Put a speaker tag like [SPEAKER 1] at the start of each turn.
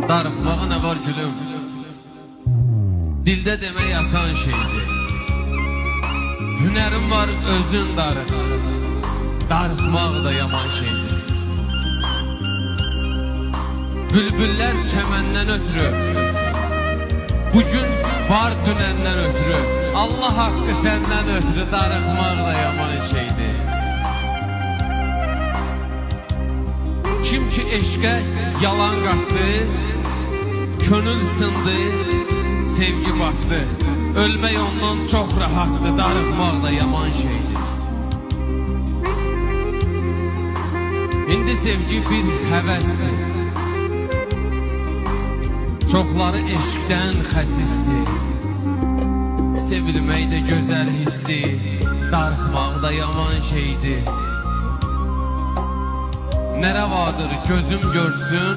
[SPEAKER 1] Darıxmağa nə var gülüm? Dildə demək asan şeydir. Hünərin var özün darıq. Darıxmaq da yaman şeydir. Bülbüllər çəməndən ötürü, bugün var dünəndən ötürü, Allah haqqı səndən ötürü darıxmaq da yaman şeydir. Kim ki eşqə yalan qatdı, könül sındı, sevgi batdı. Ölmək ondan çox rahatdır, darıxmaq da yaman şeydir. İndi sevgi bir həvəsdir, çoxları eşqdən xəsisdir. Sevilmək də gözəl hisdir, darıxmaq da yaman şeydir. Nə rəvadır gözüm görsün,